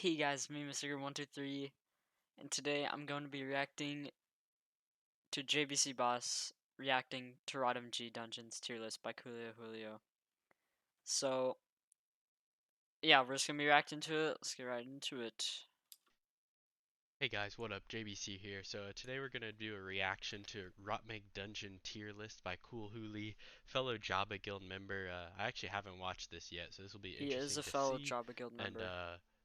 Hey guys, me Mr. 123, and today I'm going to be reacting to JBC Boss reacting to Rotmg Dungeons tier list by Coolyohulio. So yeah, we're just gonna be reacting to it. Let's get right into it. Hey guys, what up? JBC here. So today we're gonna do a reaction to Rotmg Dungeon tier list by Coolyohulio, fellow Jabba Guild member. I actually haven't watched this yet, so this will be He is interesting a to fellow see. Jabba Guild And member.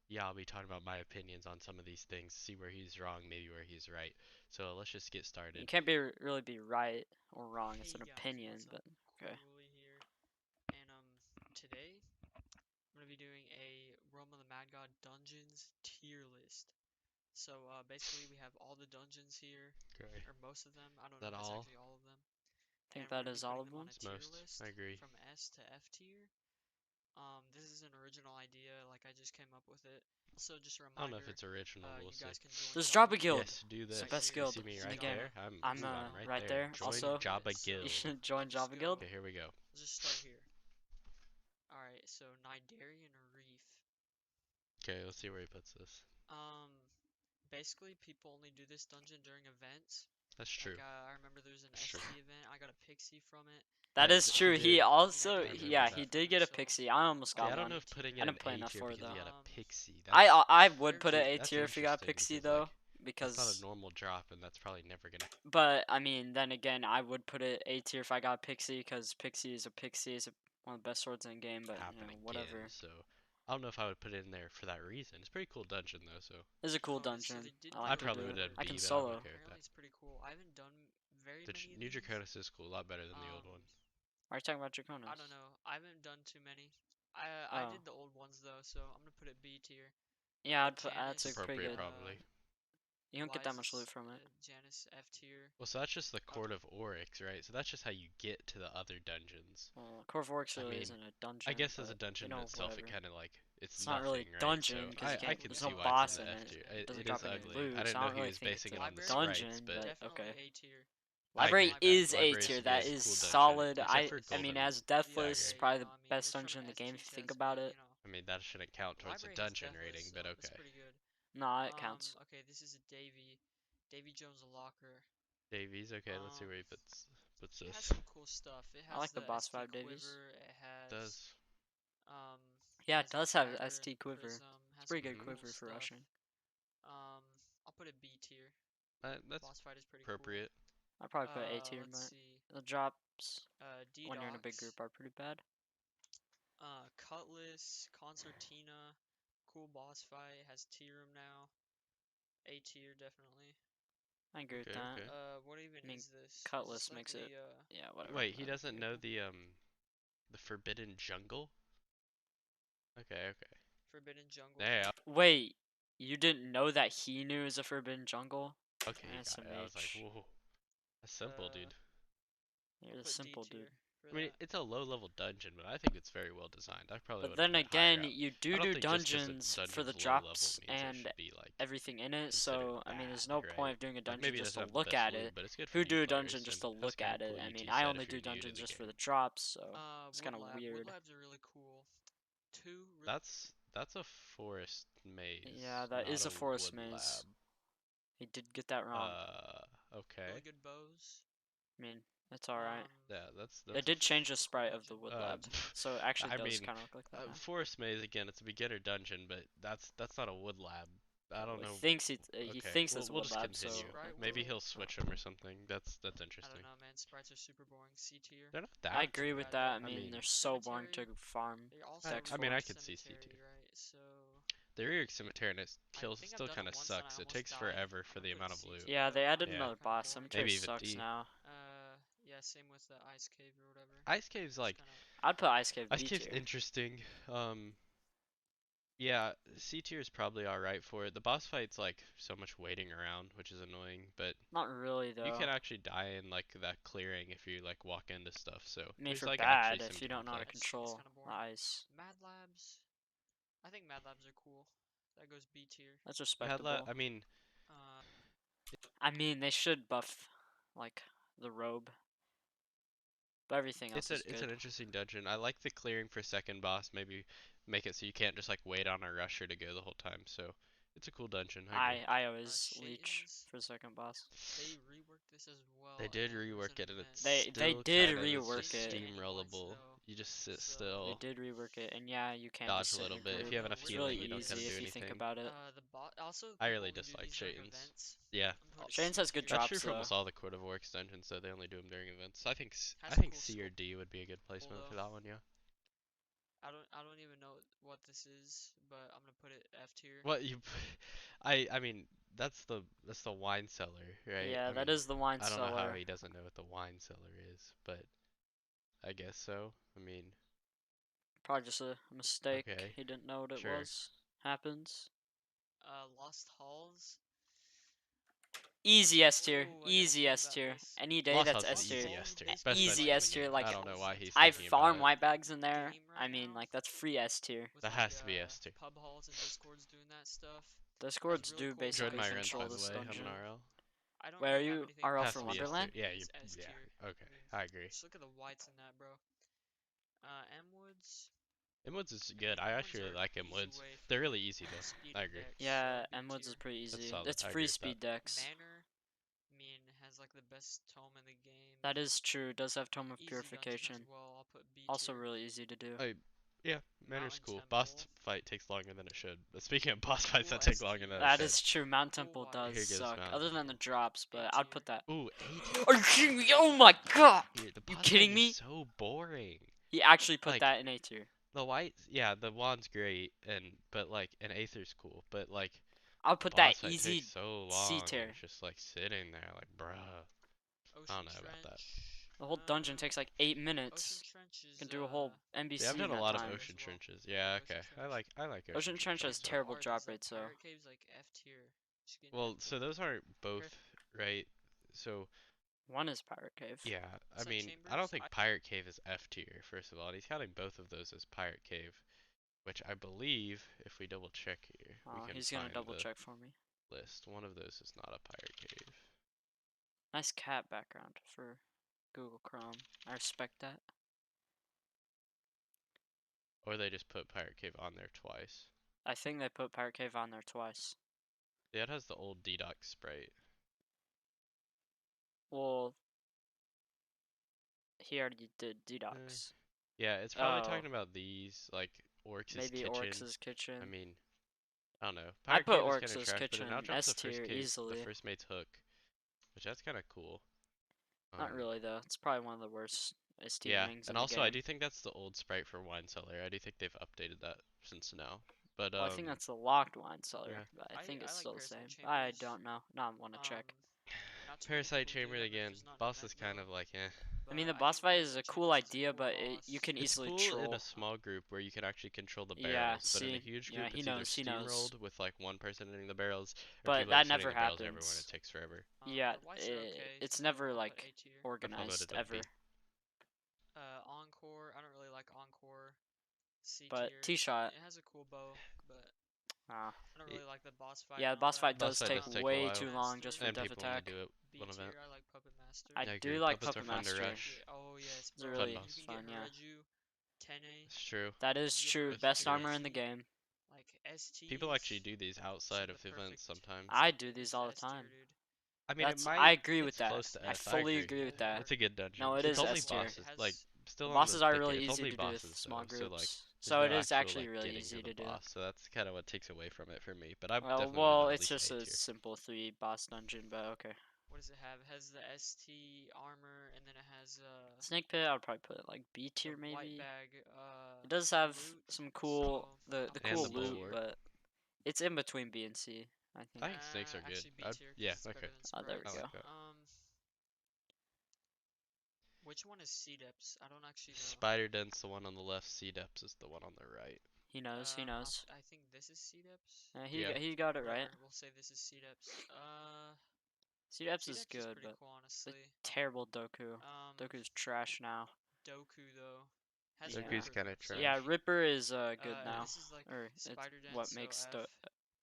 yeah, I'll be talking about my opinions on some of these things, see where he's wrong, maybe where he's right. So let's just get started. You can't really be right or wrong. It's an opinion, but okay. Coolyohulio here, and today I'm gonna be doing a Realm of the Mad God Dungeons tier list. So basically we have all the dungeons here, Okay. or most of them. I don't Is know that if it's all? actually all of them. I think And we're that gonna be is all putting of them on them. a It's tier most. list I agree. from S to F tier. This is an original idea, like I just came up with it. Also, just a I don't know if reminder, it's original. We'll you see. guys can join There's Jabba Jabba Guild. Yes, do It's the that. right best here. You guild. see me And right again, there? I'm I'm right right there. there. Join Also, Jabba So you Guild. should join let's Jabba go. Guild. Okay, here we go. Let's just start here. Alright, so Nidarian Reef. Okay, let's see where he puts this. Um, Basically, people only do this dungeon during events. That's true. Like, I remember there was an That's true. ST event. I got a pixie from it. That is He true. did. He also, I did remember yeah, get he that. from did it, get a so pixie. I almost I'll See, got I put don't it know one. if A putting tier. it I in didn't play A enough tier for it because he though. had a pixie. I would Very put it cool. A That's tier if he got a interesting pixie because though, that's not a because. normal drop, and that's probably never gonna. But I mean, then again, I would put it A tier if I got a pixie, because pixie is a pixie. It's one of the best swords in the game. But Happen again. whatever. So I don't know if I would put it in there for that reason. It's a pretty cool dungeon though. So It's a cool Oh, so dungeon. they did I put I like it to on do probably the it. would have board. I can B, but I'm solo. okay with that. Apparently, it's pretty cool. I haven't done very The many of New these. Draconis is cool, a lot better than the old one. Are you talking about Draconis? I don't know. I haven't done too many. I Oh, did the old ones though, so I'm gonna put it B tier. yeah, I'd put. That's a Janice, pretty Appropriate, good. probably. You don't get that much Wise, loot from it. Janice F tier. Well, so that's just the I would Court put of Oryx, right? So that's just how you get to the other dungeons. Well, Core of Orcs I really mean, isn't a I dungeon, guess as a but dungeon in itself, it whatever. kind of like it's It's not really nothing, a right? So dungeon because you I can't. can There's see no why it's in boss the in F it. tier. It doesn't It is drop any ugly. I loot, so didn't I know don't he really was think it's basing a it on the library. sprites, dungeon. but But Definitely okay. A tier. I Library agree. Library. is A Library's tier. yeah, That it's a is cool dungeon, solid. except for I mean, Golden. as Yeah, I Deathless, agree. probably the I mean, best it's from dungeon in an the game ST if you think chest, about but it. I mean that shouldn't count towards the library has dungeon deathless, rating, so but it's okay. pretty good. Nah, it counts. Okay, this is a Davy Jones locker. Davies, okay, let's see Um, where he puts it has this. some cool stuff. It I has like the the boss ST vibe, Davies. quiver. Does. Um, it Yeah, it has the does have dagger, ST quiver. prism. It's Has some pretty good pretty Mm-hmm. cool quiver for stuff. rushing. I'll put it B tier. That's Boss fight is pretty cool. appropriate. I'd probably put A tier, Let's but see. the drops when you're in a big D-Docs. group are pretty bad. Cutlass, Concertina. Cool boss fight. Has tier room now. A tier definitely. I agree with Okay, that. okay. What even I mean, is this? Is Cutlass this like makes it. the Yeah, whatever. Wait, he Not a big doesn't deal. know the Forbidden Jungle? Okay, okay. Forbidden Jungle? Yeah, Wait, you didn't know that he knew it was a forbidden jungle? okay, he That's got some it. I was like, H. whoa, that's simple, dude. You're the Put D simple dude. tier for I mean, that. it's a low-level dungeon, but I think it's very well designed. I probably But would have then put it higher again, up. you I don't do think just because the dungeons for the dungeon's low level drops means it and should be like everything in it, considered so I mean, there's bad, no right? point of doing a Like dungeon maybe it just doesn't to have the look best at loot, it. but it's good for Who new do a dungeon players, just and to that's look kind at of it? cool I you mean, can I set only if you're do new to dungeons the just for game. the drops, so it's kind of Woodlab. weird. Woodlab's are really cool. Two really That's a forest Yeah, maze, that not is a a forest wood maze. lab. He did get that wrong. Okay. really good bows. I mean, it's alright. Yeah, They that's a did change the Cool sprite of the dungeon. wood uh, lab, so it actually I does mean, kind of look like that now. forest maze again. It's a beginner dungeon, but that's not a wood lab. I Well, don't know. he Okay, thinks it's we'll wood just lab, so continue. Sprite Maybe world. he'll switch them or something. That's I don't interesting. know, man. Sprites are super boring. C tier. They're not I that agree boring. with Bad that. I though. I mean, mean, they're so boring to Cemetery. farm They also dex I for. mean, I reworked could see C Cemetery, tier. right? So The Rear Cemetery and it I kills think I've still done kind it of once and I sucks. It almost takes died. forever I'm for the gonna put amount it of C loot. tier Yeah, they though. added Yeah, another Kinda boss. boring. Cemetery maybe even sucks D. now. Yeah, same with the Ice Cave or whatever. Ice Cave's It's like kind of I'd put Ice Cave Ice B Cave's tier. interesting. Yeah, C tier is probably alright for it. The boss fight's like so much waiting around, which is annoying, but Not really you though. can actually die in like that clearing if you like walk into stuff. So I mean, there's for like actually bad some if you don't know how to gameplay. it's control kind of the boring. ice. Mad Labs. I think Mad Labs are cool. That goes B tier. That's respectable. I mean, Uh, I mean, they should buff like the robe, but everything else is it's good. an interesting dungeon. I like the clearing for second boss. make it so you can't just like wait on a rusher to go the whole time. So it's a cool dungeon. I agree. I always leech Shayton's, for the second boss. they reworked this as well. They did and there was rework an it, and it's event. They still did kind of it's rework just it. steamrollable. You just sit So- They still, did rework it, and yeah, you can dodge just a sit in little your bit. If group. you have enough It's healing, really you don't easy gotta do if you think anything. about it. The also I people really only do dislike these during Shayton's. events. Yeah, I'm gonna put Shayton's C has good tier. that's true drops for almost though. all the Court of Works dungeons, though. They only do them during events. I think Has I a think cool C or sculpt D would be a good placement for though. that one. Yeah. I don't even know what this is, but I'm gonna put it F tier. What you? I mean that's the wine cellar, right? Yeah, I that mean is the wine I don't know how cellar. he doesn't know what the wine cellar is, but I guess so. I mean, Probably just a mistake. okay, He didn't know what it sure. was. Happens. Lost Halls. Easy S tier. Oh, I gotta Easy feel S that tier. this. Any day Lost that's House is S tier. easy Halls S tier. is Best Easy dungeon in the S tier. game. Like I don't know why he's I thinking about farm it. white bags in there. Game I right mean, now like that's free S tier. with That like has to be S tier. pub halls and discords doing that stuff. Discords really do cool Join basically my vibes runs, control by the this way. I'm dungeon. an RL. I don't Where are really have you? anything RL Has from to be S tier. Wonderland? Yeah, is S yeah. tier. Okay, I mean, I agree. just look at the whites in that, bro. M Woods. Woods is I good. mean, I M actually Woods really are like easy Woods. way They're for really easy though. I speeding agree. decks, Yeah, B M Woods is tier. pretty That's easy. solid. It's I free agree with that. speed decks. Manor, I mean, has like the best tome in the game. That is true. It does have Tome of Easy dungeon as Purification. well. I'll put B Also tier. really easy to do. Yeah, Manor's Mountain cool. Temple. Boss fight takes longer than it should. But speaking of boss fights Cool that take S longer tier. than it That should. is true. Mount Cool Temple vibes. does Here goes suck. Mount Other than the Temple. drops, but A I'd tier. put that. Ooh, A tier. Are you kidding me? Oh my god! Here, the You boss kidding fight me? is so boring. He actually put Like that in A tier. the whites, yeah, the wand's great, but like an Aether's cool, but like I'll put that boss fight easy takes so C long. tier. And it's just like sitting there, like bruh. I Ocean don't know Trench. about that. The whole dungeon takes like 8 Ocean minutes. Trench is You can do a whole Yeah, NBC I've done in a that lot of time. ocean as well. trenches. Yeah, Ocean okay. Trench. I like Ocean Trench has also. terrible Art drop is, like, rates though. Pirate Cave's like F tier. Just getting Well, F so tier. those aren't both right. So One is Pirate Cave. yeah, I Sun mean, I don't Chambers, think Pirate Cave is F tier first of all, and he's counting both of those as Pirate Cave, which I believe, if we double check here, we Oh, can he's gonna find double the check for me. list. One of those is not a Pirate Cave. Nice cat background for Google Chrome. I respect that. Or they just put Pirate Cave on there twice. I think they put Pirate Cave on there twice. Yeah, it has the old D-Doc sprite. Well, he already did Dedox. Yeah, it's probably Oh, talking about these, like Orcs' maybe Kitchen. Orcs' Kitchen. I mean, I don't know. I'd Pirate put Cave is kind of Orcs' trash, but it now Kitchen drops S tier the easily. first mate's hook, which that's kind of cool. Not really though. It's probably one of the worst ST Yeah, wings in and the also game. I do think that's the old sprite for Wine Cellar. I do think they've updated that since now. But Well, I think that's the locked wine cellar, yeah. but I think it's I like still the Parasite same. I Chambers. don't know. Now I want to check. Not too many Parasite people do Chamber it. I mean, again. there's not an Boss event, is kind though, of like eh. I mean, the but boss think fight is a Parasite cool Chambers is a idea, cool but boss. you can It's easily cool in troll. a small group where you can actually control the Yeah, barrels, but in a see, huge yeah, group he it's either knows, he knows. steamrolled with like one person hitting the barrels, or But people that are just hitting never the barrels everywhere and happens. it takes forever. Yeah, the whites are okay, it's so never I'll put like A tier. organized Uploaded a ever. B. Encore, I don't really like Encore. C But tier. T-Shot, It has a cool bow, but ah, I don't really like the boss fight. yeah, the and all boss that. fight Boss does fight take does take a way while. too long just for And Death people only Attack. do it B one tier, event. I like Puppet Master. I I do agree. like Puppets are Puppet fun to Master. rush. Oh yes, It's bro. really You boss. can fun, get yeah. Hereju, 10A. It's true. That is You get true. It's Best true. armor in the game. Like ST. People actually do these outside of events sometimes. I do these all the time. I mean, I agree with it's that. close to I F. fully agree. agree with that. It's a good dungeon. No, it it's is only S tier. bosses. Like, still The on bosses the are thicket. really It's easy only to do with bosses, small though, so like, groups. there's So no it is actual, actually like, really getting easy to the do. boss. So that's kind of what takes away from it for me. But I'm Well, definitely gonna it's at least just A a tier. simple 3 boss dungeon, but okay. What does it have? It has the ST armor, and then it has Snake Pit, I'd probably put it like B tier the white maybe. bag. It does have loot, some cool so the I'm cool the loot, bulwark. but it's in between B and C, I think. I think snakes are good. Actually, B tier. Yeah, It's okay. better than Oh, there we I sprites. like go. that. Which one is C depths? I don't actually know. Spider Dent's the one on the left. C Depths is the one on the right. He knows. He knows. I think this is C depths. Yeah, he got it right. We'll say this is C depths. C Depths C is depths good, pretty but cool, it's a honestly. terrible Doku. Doku's trash now. Doku though. Has Yeah. Doku's Ripper, kinda so- trash. Yeah, Ripper is good now. This is like Or it's Spider Dent, what so makes F.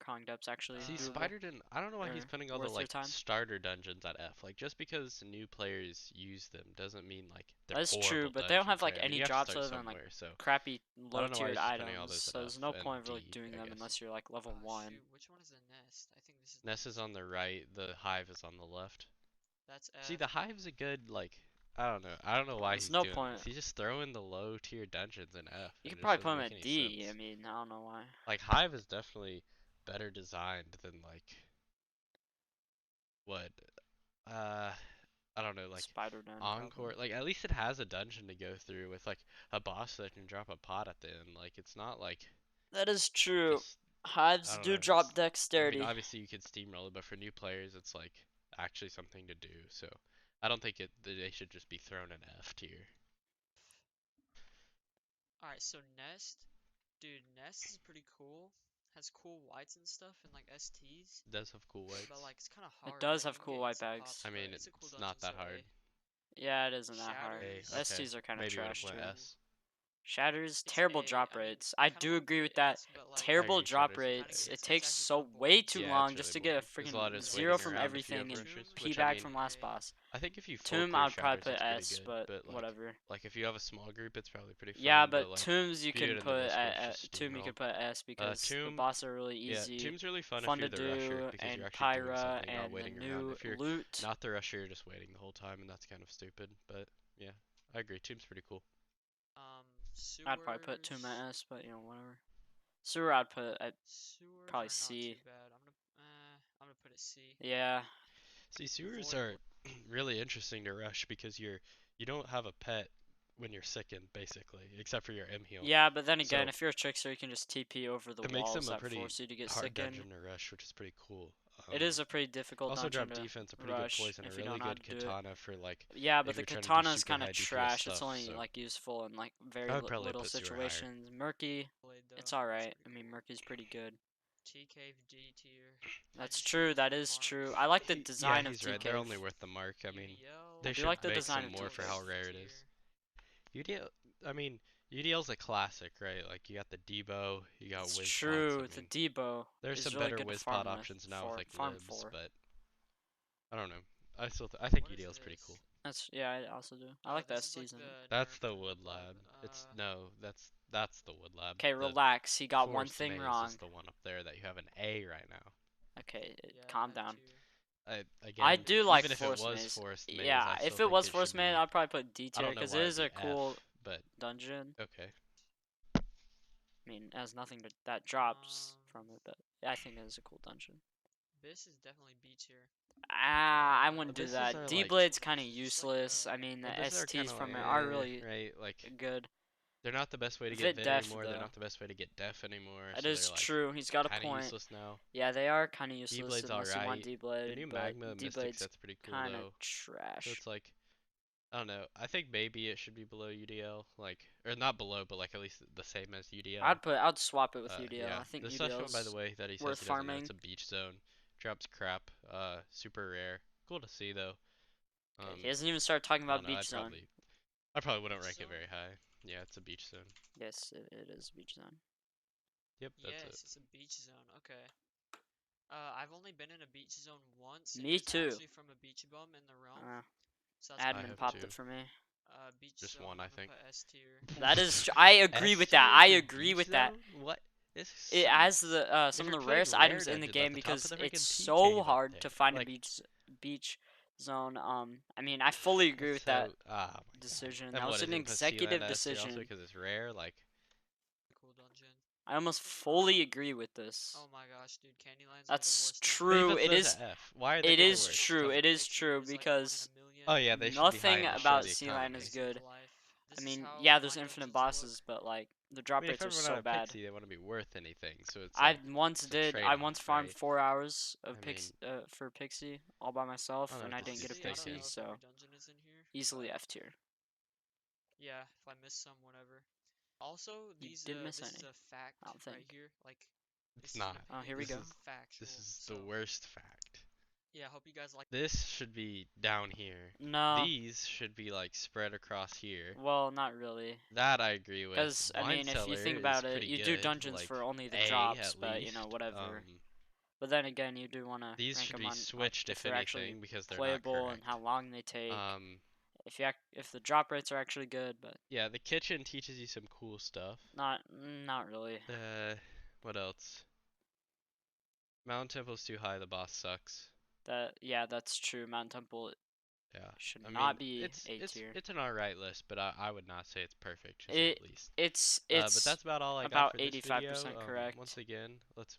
Kong depths actually See, doable. Spider didn't. I don't know why he's Or putting all the worth your like time. starter dungeons at F. Like just because new players use them doesn't mean like they're That's true, horrible but they don't have dungeons, like right? I mean, any you have to drops start other than like somewhere. So crappy I low don't know why tiered he's just putting all items. those at So there's F no and point of really D, doing I them guess. unless you're like level 1. Shoot, which one is the nest? I think this is the Ness is nest. on the right. The hive is on the left. That's See, F. the hive's a good like. I don't know. I don't know why There's he's no doing point. this. He's just throwing the low tier dungeons in F. You It could just probably doesn't put him make at any D. I sense. mean, I don't know why. Like hive is definitely better designed than like what I don't know, like Spider Den, Encore. probably. Like at least it has a dungeon to go through with like a boss that can drop a pot at the end. Like it's not like That is true. just I Hives don't do know. drop I mean, dexterity. obviously you could steamroll it, but for new players, it's like actually something to do. So I don't think they should just be thrown in F tier. Alright, so nest. Dude, nest is pretty cool. Has cool whites and stuff and like STs. It does have cool But whites. like it's kinda It hard. does Like have you can cool get white instant bags. pops, I but mean, it's a cool it's dungeon, not that so hard. A. Yeah, it isn't that hard. A, Shatters. okay. STs are kind of Maybe we'll trash put too. S. Shatters, It's terrible A. drop I mean, rates. I kinda do wanna agree put with it that. S, but like I Terrible agree, drop Shatters is kinda rates. A. It it's takes actually so kinda way boring. too Yeah, long it's just really to get a boring. There's a lot freaking of just zero waiting from around if you have everything and rushes, Tomb, P which I back mean, from last A. boss. I think if you full Tomb, clear I would probably Shatters, put it's pretty S, good. but But whatever. like if you have a small group, it's probably pretty Yeah, fun. But but like tombs you if you do can it put individual, it's at just tomb you steamroll. could put S because the Tomb, boss are really yeah, easy, Tomb's really fun if fun you're to the rusher do, because you're and actually doing Pyra something, not and the waiting around. new If you're loot. not the rusher, you're just waiting the whole time, and that's kind of stupid. But yeah, I agree. Tomb's pretty cool. Um, I'd probably put tomb sewers. at S, but you know whatever. Sewer I'd put at Sewers probably are not too C. bad. I'm gonna put it C. Yeah. See, sewers Void. are really interesting to rush because you don't have a pet when you're sickened, basically, except for your M heal. Yeah, but then again, So if you're a trickster, you can just TP over the it makes them walls a that pretty force you to get hard sickened. dungeon to rush, which is pretty cool. It is a pretty difficult Also dungeon drop to defense, a pretty good rush poison, a if you don't really know how good to do it. katana for like Yeah, but if the you're trying to do katana is super kind high of DPS trash. It's stuff. only So like useful in like very I would probably little put sewer higher. situations. Murky, Blade though. it's It's alright. I pretty mean, cool. Murky's pretty good. T cave D tier. That's Hydro true. Shield, That free is true. marks. I like the Yeah, design of he's T right. They're Cave. only worth the mark. I mean, UDL. I they do should like the make design some of more T for Cave. how rare it tier. is. UDL, I mean, UDL's a classic, right? Like you got the Debo, you got It's Wiz true. pots. I The mean, Debo there's is some really better good to Wiz farm pot with options now with for like farm libs, for. but I don't know. I think What is UDL's pretty cool. this? That's yeah. I also do. I Oh, like the this is like STs in it. the That's nerf the to wood Wood lab. Lab. It's no, that's the wood lab. Okay, The relax. He got one forest thing maze wrong. is the one up there that you have an A right now. Okay, Yeah, calm that down. too. I Again, do like even if it Forest was Maze. forest maze, Yeah, I if still it think was it should Forest Maze, be. I'd probably put D I tier don't know because why it it'd is be a cool F, but dungeon. okay. I mean, it has nothing that drops from it, but I think it is a cool dungeon. This is definitely B tier. I wouldn't do Abysses that. are D like- Blade's kind of It's just like useless. I mean, the Abysses are STs kinda from like, it are really right? Like good. they're not the best way to get Vid Vid Def, anymore. They're though. not the best way to get Def anymore. That So is they're like true. He's got a kind of point. useless now. Yeah, they are kind of useless D-Blade's unless you want alright. The D-Blade, new but Magma Mystic D-Blade's set's pretty cool kind of though. So trash. it's like I don't know. I think maybe it should be below UDL, like or not below, but like at least the same as UDL. I'd swap it with UDL. Yeah. I think The special, by UDL's the way, that he says worth he doesn't know, farming. it's a beach zone. Drops crap. Super rare. Cool to see though. Okay, he hasn't even started talking I don't about know. Beach Zone. I probably wouldn't Beach rank it zone? very high. Yeah, it's a beach zone. Yes, it is Beach Zone. Yep, that's Yes, it. it's a beach zone. Okay. I've only been in a beach zone once. Me and it was too. actually from a beach bum in the realm. So that's I Admin have popped two. it for me. Beach Just zone. one, I I'm gonna think. put S tier. That is I agree with that. I agree with that. What? It has the some of you're the playing rarest rare items in the dungeons at game the top of because the it's freaking T so cave up hard to there. find a Like- beach zone. I mean, I fully agree with that Ah, my God. decision. And That what was is an it, put Sea executive Land S tier also decision. because it's rare. Like Cool dungeon. I almost fully agree with this. Oh my gosh, dude, Candylands That's are the worst. true. But he It puts those is. at F. Why are they It the is worst? true. Tell me. It is true because Oh yeah, they should be nothing high to show about the Sea Land is economy. good. I mean, yeah, there's infinite bosses, but like the I drop mean, if rates are everyone so had a bad. pixie, they want to be worth anything. So it's I like, once it's a did. I trade-off, once farmed right? 4 hours of I mean, for Pixie all by myself, I don't and know I if this didn't get a is I don't Pixie, know sticky. if so every dungeon is in here. easily but F tier. Yeah, if I miss some, whatever. Also, You these didn't miss this is any, a fact I don't right think. here. Like, It's this is not. an Oh, opinion. here we This go. is factual. This is So, the worst fact. yeah, hope you guys like. This should be down here. No, These should be like spread across here. well, not really. That I agree with. Because I Wine mean, if you Cellar think is about it, pretty you good, do dungeons like for only the A drops, at but you know, least. whatever. But then again, you do want to These rank should them be on switched if if they're actually anything because they're not playable and how correct. long they take. Um, If the drop rates are actually good, but yeah, the kitchen teaches you some cool stuff. not really. What else? Mountain Temple's too high, the boss sucks. That's true. Mountain Temple Yeah, should I not mean be it's A it's tier. it's an alright list, but I would not say it's perfect. Just say It at least. But it's that's about all I got about for this video. 85% correct. Once again, let's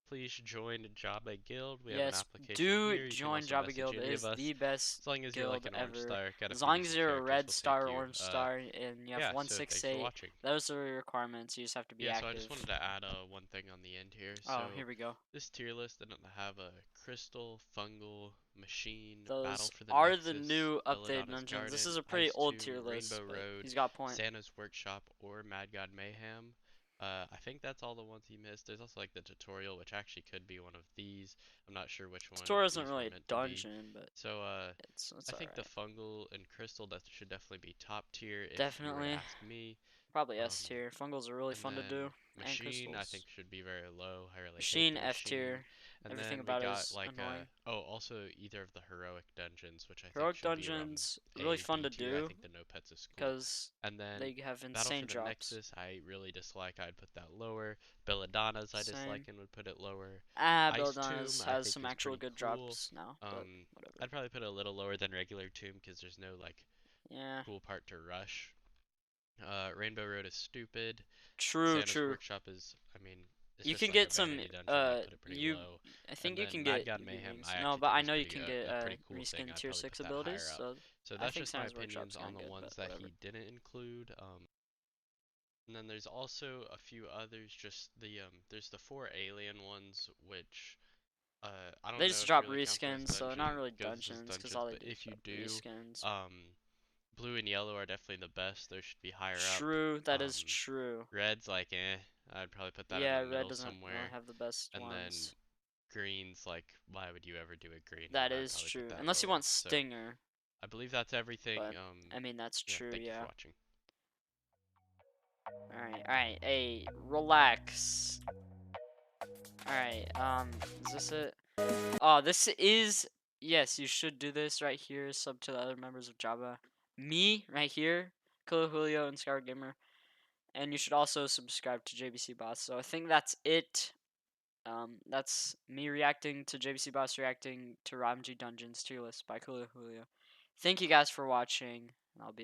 please join Java Guild. We have an Yes, application do here. You can join also Java message Guild. It any of is us. the best As long as you're like guild an orange ever. star, got a As few long as decent you're a characters, red we'll take star, you. orange star, and you have Yeah, so thanks for 168, watching. those are the requirements. You just have to be Yeah, so I just active. wanted to add one thing on the end here. Oh, So here we go. this tier list didn't have a crystal, fungal, machine, battle Those for the are the Nexus, new updated Belladonna's dungeons. This Garden, is a pretty Ice old tier Tomb, list, Rainbow but Road, he's got point. Santa's Workshop, or Mad God Mayhem. I think that's all the ones he missed. There's also like the tutorial, which actually could be one of these. I'm not sure which one Tutorial isn't these were really a meant to be. dungeon, but So it's I think the alright. fungal and crystal that should definitely be top tier if you were to Definitely, ask me. probably Um, S tier. Fungals are really and fun to then do, and machine I crystals. think should be very low. I really hate Machine the F machine. tier. And Everything then we about it got is like annoying. also either of the heroic dungeons, which I think Heroic should be dungeons really A, fun B to tier. I do think the no pets is cool. because And then they have Battle for insane the drops. Nexus I really dislike. I'd put that lower. Belladonna's I dislike Same. and would put it lower. Ice Tomb Belladonna's I has think some is actual pretty good cool. drops now, but whatever. I'd probably put it a little lower than regular Tomb because there's no like Yeah. cool part to rush. Rainbow Road is stupid. True, Santa's true. Workshop is, I mean, it's You just can like a get some vanity dungeon. I'd put it pretty you low. I And think you then can Mad get God UV Mayhem, rings. I No, actually but think I is know you pretty can get a pretty cool thing. reskin I'd tier probably 6 put that abilities, higher up. so So I that's think just my Santa's Workshop's opinions kind on of the good, but ones that whatever. he didn't include. And then there's also a few others. Just there's the 4 alien ones, which I They don't know just if you drop really count those reskins, so not really goes as dungeons, because dungeons, all they but do is if you drop do, reskins. blue and yellow are definitely the best. Those should be higher up. True, that is true. Red's like eh. I'd probably put that in Yeah, the red middle doesn't really somewhere. have the best And then ones. green's like, why would you ever do a green one? That I'd is probably put true. that Unless you lower. want So Stinger, I believe that's everything. but I mean, that's Yeah, true, thank you for yeah. watching. Alright, hey, relax. Alright, is this it? Oh, this is, yes, you should do this right here, sub to the other members of Java. Me, right here, Coolyohulio and Scar Gamer. And you should also subscribe to JBC Boss. So I think that's it. That's me reacting to JBC Boss reacting to Rotmg Dungeons tier list by Coolyohulio. Thank you guys for watching. I'll be